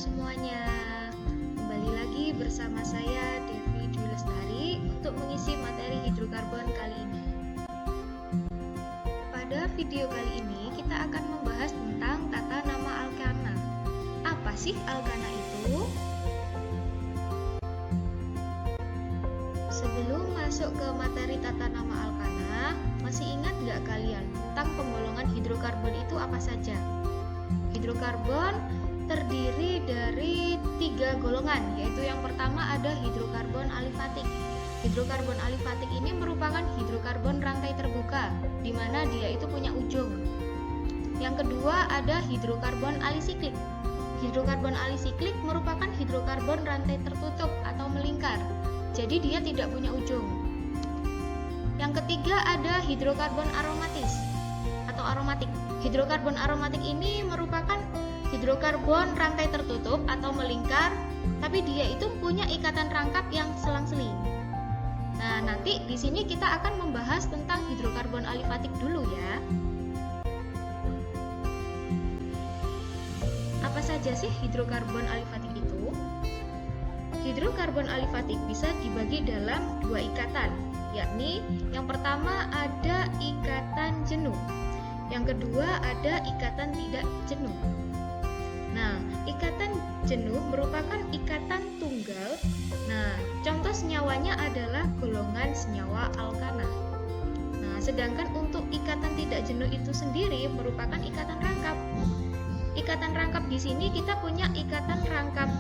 semuanya, kembali lagi bersama saya Devi Dwi Lestari untuk mengisi materi hidrokarbon kali ini. Pada video kali ini kita akan membahas tentang tata nama alkana. Apa sih alkana itu? Sebelum masuk ke materi tata nama alkana, masih ingat nggak kalian tentang penggolongan hidrokarbon itu apa saja? Hidrokarbon terdiri dari 3 golongan, yaitu yang pertama ada hidrokarbon alifatik. Hidrokarbon alifatik ini merupakan hidrokarbon rantai terbuka, di mana dia itu punya ujung. Yang kedua ada hidrokarbon alisiklik. Hidrokarbon alisiklik merupakan hidrokarbon rantai tertutup atau melingkar, jadi dia tidak punya ujung. Yang ketiga ada hidrokarbon aromatis atau aromatik. Hidrokarbon aromatik ini merupakan hidrokarbon rantai tertutup atau melingkar, tapi dia itu punya ikatan rangkap yang selang-seling. Nah, nanti di sini kita akan membahas tentang hidrokarbon alifatik dulu ya. Apa saja sih hidrokarbon alifatik itu? Hidrokarbon alifatik bisa dibagi dalam 2 ikatan, yakni yang pertama ada ikatan jenuh, yang kedua ada ikatan tidak jenuh. Nah, ikatan jenuh merupakan ikatan tunggal. Nah, contoh senyawanya adalah golongan senyawa alkana. Nah, sedangkan untuk ikatan tidak jenuh itu sendiri merupakan ikatan rangkap. Ikatan rangkap di sini kita punya ikatan rangkap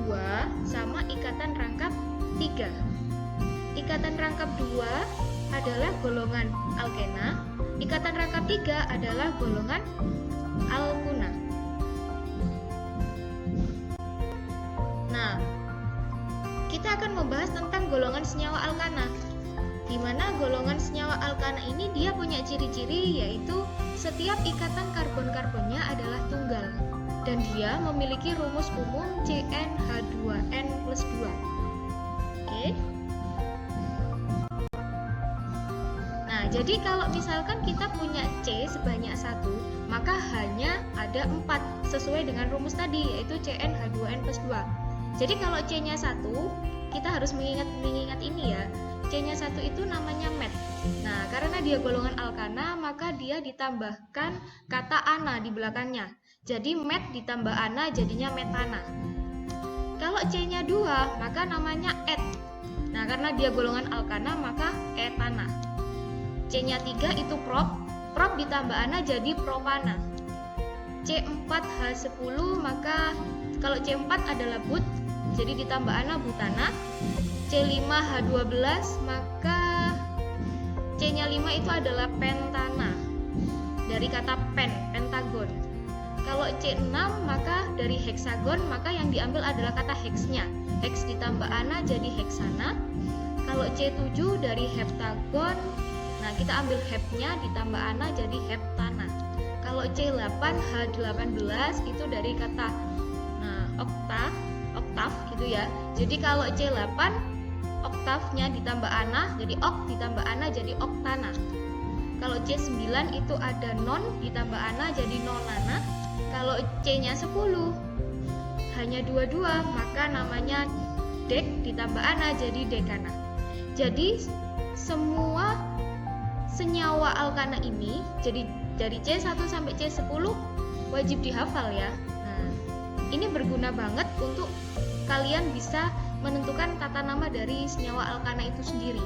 2 sama ikatan rangkap 3. Ikatan rangkap 2 adalah golongan alkena, ikatan rangkap 3 adalah golongan alkuna. Nah, kita akan membahas tentang golongan senyawa alkana, di mana golongan senyawa alkana ini dia punya ciri-ciri, yaitu setiap ikatan karbon-karbonnya adalah tunggal dan dia memiliki rumus umum CnH2n+2. Oke. Nah, jadi kalau misalkan kita punya C sebanyak 1, maka hanya ada 4 sesuai dengan rumus tadi, yaitu CnH2n+2. Jadi kalau C-nya 1, kita harus mengingat ini ya. C-nya 1 itu namanya met. Nah, karena dia golongan alkana, maka dia ditambahkan kata ana di belakangnya. Jadi met ditambah ana jadinya metana. Kalau C-nya 2, maka namanya et. Nah, karena dia golongan alkana, maka etana. C-nya 3 itu prop. Prop ditambah ana jadi propana. C4H10, maka kalau C4 adalah but, jadi ditambah ana butana. C5H12, maka C-nya 5 itu adalah pentana. Dari kata pen, pentagon. Kalau C6 maka dari heksagon, maka yang diambil adalah kata heksnya. Heks ditambah ana jadi heksana. Kalau C7 dari heptagon, nah kita ambil hepnya ditambah ana jadi heptana. Kalau C8H18 itu dari kata oktav gitu ya. Jadi kalau C8 oktavnya ditambah ana jadi ok ditambah ana jadi oktana. Kalau C9 itu ada non ditambah ana jadi nonana. Kalau C-nya 10 hanya 22, maka namanya dek ditambah ana jadi dekana. Jadi semua senyawa alkana ini, jadi dari C1 sampai C10 wajib dihafal ya. Nah, ini berguna banget untuk kalian bisa menentukan tata nama dari senyawa alkana itu sendiri.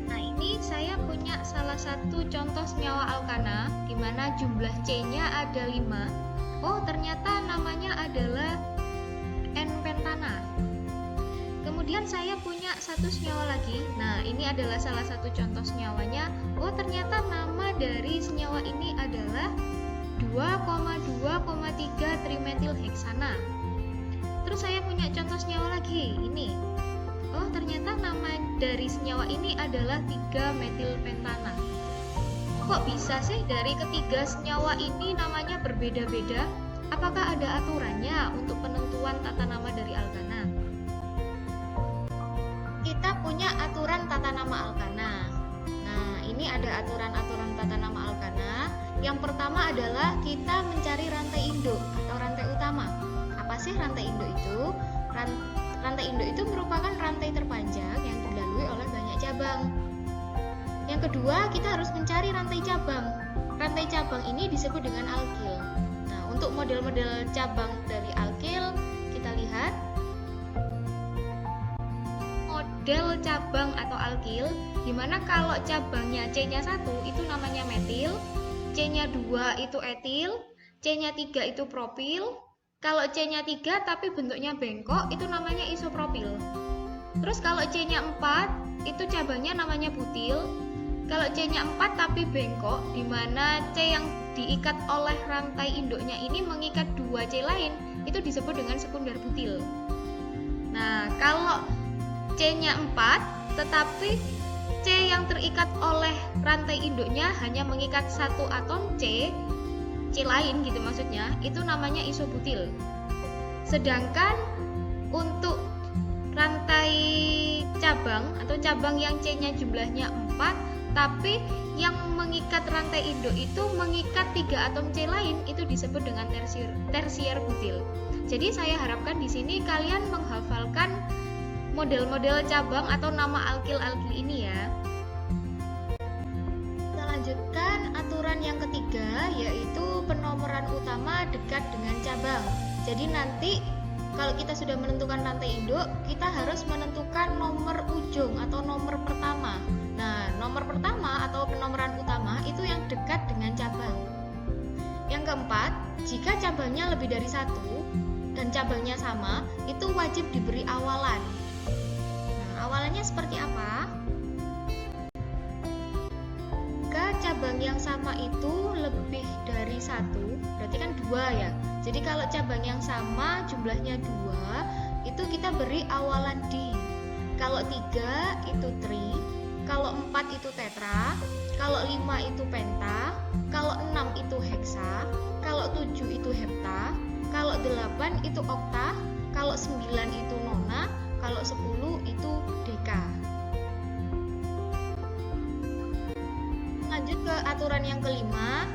Nah, ini saya punya salah satu contoh senyawa alkana di mana jumlah C-nya ada 5. Oh, ternyata namanya adalah N-pentana. Kemudian saya punya satu senyawa lagi. Nah, ini adalah salah satu contoh senyawanya. Oh, ternyata nama dari senyawa ini adalah 2,2,3 trimetilheksana. Terus saya punya contoh senyawa lagi, ini. Oh, ternyata nama dari senyawa ini adalah 3-metilpentana. Kok bisa sih dari ketiga senyawa ini namanya berbeda-beda? Apakah ada aturannya untuk penentuan tata nama dari alkana? Kita punya aturan tata nama alkana. Nah, ini ada aturan-aturan tata nama alkana. Yang pertama adalah kita mencari rantai induk atau rantai utama. utama. Apa sih rantai induk itu? Rantai induk itu merupakan rantai terpanjang yang dilalui oleh banyak cabang. Yang kedua, kita harus mencari rantai cabang. Rantai cabang ini disebut dengan alkil. Nah, untuk model-model cabang dari alkil, kita lihat model cabang atau alkil, dimana kalau cabangnya C-nya 1 itu namanya metil, C-nya 2 itu etil, C-nya 3 itu propil. Kalau C-nya 3 tapi bentuknya bengkok itu namanya isopropil. Terus kalau C-nya 4 itu cabangnya namanya butil. Kalau C-nya 4 tapi bengkok, di mana C yang diikat oleh rantai induknya ini mengikat 2 C lain, itu disebut dengan sekunder butil. Nah, kalau C-nya 4 tetapi C yang terikat oleh rantai induknya hanya mengikat satu atom C lain gitu maksudnya, itu namanya isobutil. Sedangkan untuk rantai cabang atau cabang yang C-nya jumlahnya 4 tapi yang mengikat rantai induk itu mengikat 3 atom C lain, itu disebut dengan tersier butil. Jadi saya harapkan di sini kalian menghafalkan model-model cabang atau nama alkil-alkil ini ya. Kita lanjutkan aturan yang ketiga, yaitu penomoran utama dekat dengan cabang. Jadi nanti kalau kita sudah menentukan rantai induk, kita harus menentukan nomor ujung atau nomor pertama. Nah, nomor pertama atau penomoran utama itu yang dekat dengan cabang. Yang keempat, jika cabangnya lebih dari 1 dan cabangnya sama, itu wajib diberi awalan. Nah, awalannya seperti apa? Jika cabang yang sama itu lebih dari 1, berarti kan 2 ya. Jadi kalau cabang yang sama jumlahnya 2, itu kita beri awalan di. Kalau 3 itu tri, kalau 4 itu tetra, kalau 5 itu penta, kalau 6 itu heksa, kalau 7 itu hepta, kalau 8 itu okta, kalau 9 itu nona, kalau 10 itu deka. Lanjut ke aturan yang kelima.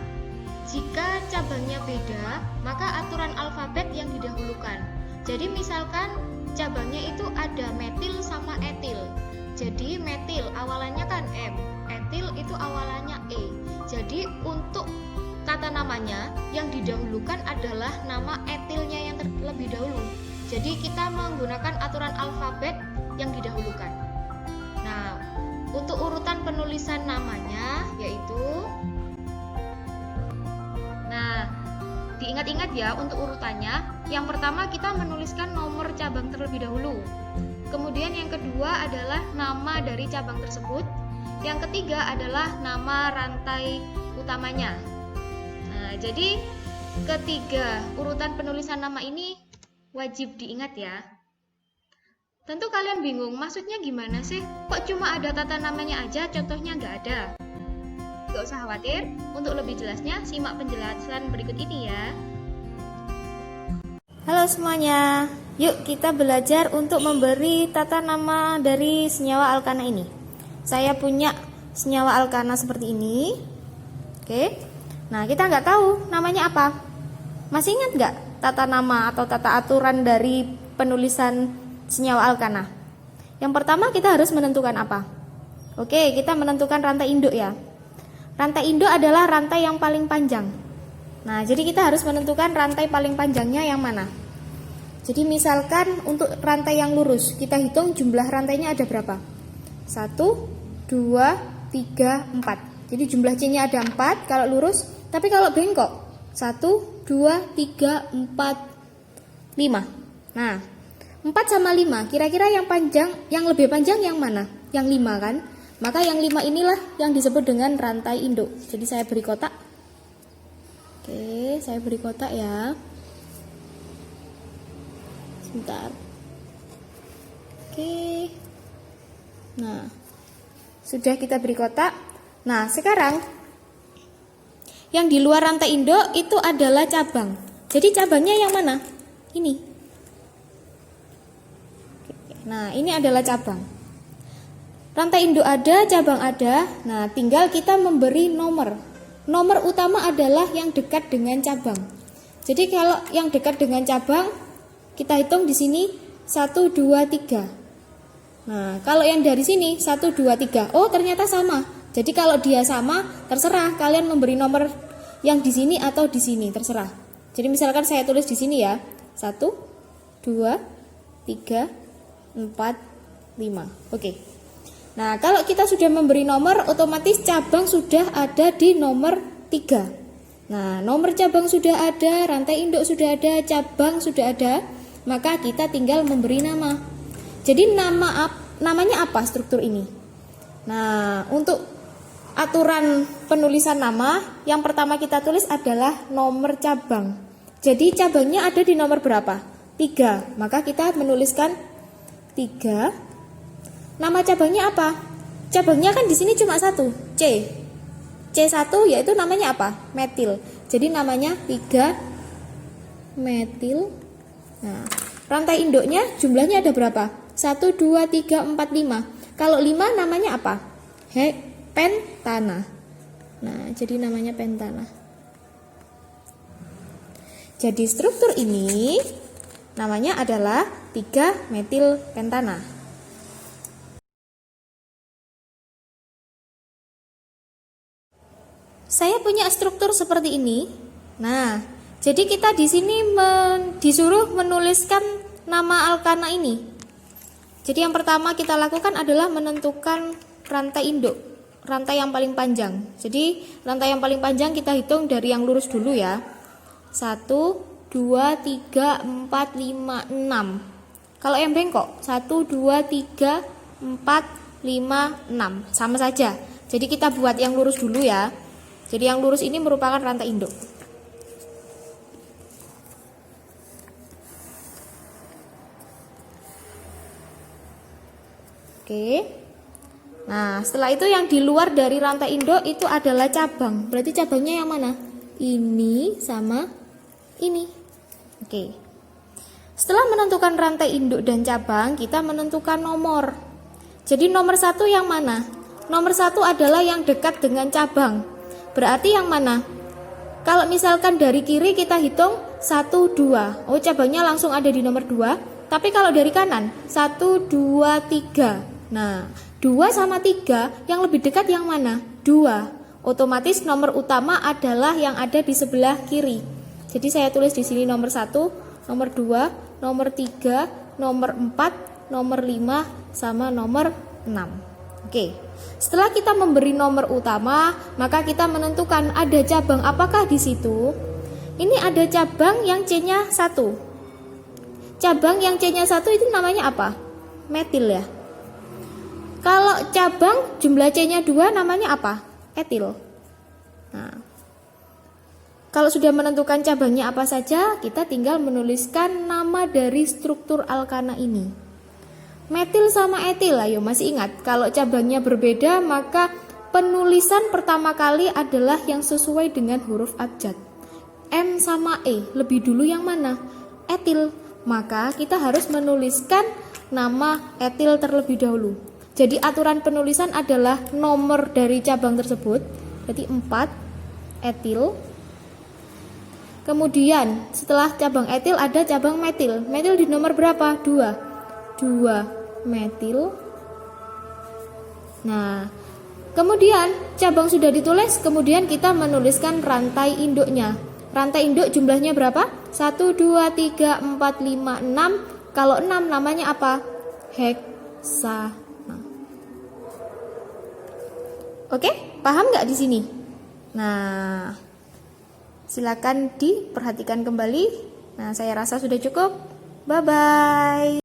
Jika cabangnya beda, maka aturan alfabet yang didahulukan. Jadi misalkan cabangnya itu ada metil sama etil. Jadi metil awalannya kan M, etil itu awalannya E. Jadi untuk kata namanya yang didahulukan adalah nama etilnya yang terlebih dahulu. Jadi kita menggunakan aturan alfabet yang didahulukan. Nah, untuk urutan penulisan namanya yaitu, nah diingat-ingat ya untuk urutannya. Yang pertama kita menuliskan nomor cabang terlebih dahulu. Kemudian yang kedua adalah nama dari cabang tersebut. Yang ketiga adalah nama rantai utamanya. Nah, jadi ketiga urutan penulisan nama ini wajib diingat ya. Tentu kalian bingung, maksudnya gimana sih? Kok cuma ada tata namanya aja, contohnya nggak ada? Gak usah khawatir, untuk lebih jelasnya simak penjelasan berikut ini ya. Halo semuanya, yuk kita belajar untuk memberi tata nama dari senyawa alkana ini. Saya punya senyawa alkana seperti ini. Oke, nah kita nggak tahu namanya apa. Masih ingat nggak tata nama atau tata aturan dari penulisan senyawa alkana? Yang pertama kita harus menentukan apa? Oke, kita menentukan rantai induk ya. Rantai induk adalah rantai yang paling panjang. Nah, jadi kita harus menentukan rantai paling panjangnya yang mana. Jadi misalkan untuk rantai yang lurus, kita hitung jumlah rantainya ada berapa? 1, 2, 3, 4. Jadi jumlah C-nya ada 4 kalau lurus, tapi kalau bengkok 1, 2, 3, 4, 5. Nah, 4 sama 5, kira-kira yang panjang, yang lebih panjang yang mana? Yang 5 kan? Maka yang 5 inilah yang disebut dengan rantai induk. Jadi saya beri kotak. Oke, saya beri kotak ya. Sebentar. Oke. Nah, sudah kita beri kotak. Nah, sekarang yang di luar rantai induk itu adalah cabang. Jadi cabangnya yang mana? Ini. Nah, ini adalah cabang. Rantai induk ada, cabang ada. Nah, tinggal kita memberi nomor. Nomor utama adalah yang dekat dengan cabang. Jadi kalau yang dekat dengan cabang kita hitung di sini 1, 2, 3. Nah, kalau yang dari sini 1, 2, 3. Oh, ternyata sama. Jadi kalau dia sama, terserah kalian memberi nomor yang di sini atau di sini, terserah. Jadi misalkan saya tulis di sini ya. 1, 2, 3, 4, 5. Oke. Nah, kalau kita sudah memberi nomor, otomatis cabang sudah ada di nomor 3. Nah, nomor cabang sudah ada, rantai induk sudah ada, cabang sudah ada, maka kita tinggal memberi nama. Jadi namanya apa struktur ini? Nah, untuk aturan penulisan nama, yang pertama kita tulis adalah nomor cabang. Jadi cabangnya ada di nomor berapa? 3. Maka kita menuliskan 3. Nama cabangnya apa? Cabangnya kan di sini cuma 1, C. C1 yaitu namanya apa? Metil. Jadi namanya 3 metil. Nah, rantai induknya jumlahnya ada berapa? 1, 2, 3, 4, 5. Kalau 5 namanya apa? Pentana. Nah, jadi namanya pentana. Jadi struktur ini namanya adalah 3 metil pentana. Saya punya struktur seperti ini. Nah, jadi kita di sini disuruh menuliskan nama alkana ini. Jadi yang pertama kita lakukan adalah menentukan rantai induk, rantai yang paling panjang. Jadi rantai yang paling panjang kita hitung dari yang lurus dulu ya. 1, 2, 3, 4, 5, 6. Kalau yang bengkok 1, 2, 3, 4, 5, 6. Sama saja. Jadi kita buat yang lurus dulu ya. Jadi yang lurus ini merupakan rantai induk. Oke. Nah, setelah itu yang di luar dari rantai induk itu adalah cabang. Berarti cabangnya yang mana? Ini sama ini. Oke. Setelah menentukan rantai induk dan cabang, kita menentukan nomor. Jadi nomor 1 yang mana? Nomor 1 adalah yang dekat dengan cabang. Berarti yang mana? Kalau misalkan dari kiri kita hitung 1, 2. Oh, cabangnya langsung ada di nomor 2. Tapi kalau dari kanan 1, 2, 3. Nah, 2 sama 3 yang lebih dekat yang mana? 2. Otomatis nomor utama adalah yang ada di sebelah kiri. Jadi saya tulis di sini nomor 1, nomor 2, nomor 3, nomor 4, nomor 5 sama nomor 6. Oke. Setelah kita memberi nomor utama, maka kita menentukan ada cabang apakah di situ. Ini ada cabang yang C-nya 1. Cabang yang C-nya 1 itu namanya apa? Metil ya. Kalau cabang jumlah C-nya 2 namanya apa? Etil. Nah, kalau sudah menentukan cabangnya apa saja, kita tinggal menuliskan nama dari struktur alkana ini. Metil sama etil, ayo masih ingat, kalau cabangnya berbeda maka penulisan pertama kali adalah yang sesuai dengan huruf abjad. M sama E, lebih dulu yang mana? Etil, maka kita harus menuliskan nama etil terlebih dahulu. Jadi aturan penulisan adalah nomor dari cabang tersebut, jadi 4 etil. Kemudian setelah cabang etil ada cabang metil. Metil di nomor berapa? 2 metil. Nah, kemudian cabang sudah ditulis, kemudian kita menuliskan rantai induknya. Rantai induk jumlahnya berapa? 1, 2, 3, 4, 5, 6. Kalau 6 namanya apa? Heksana. Oke, paham nggak di sini? Nah, silakan diperhatikan kembali. Nah, saya rasa sudah cukup. Bye-bye.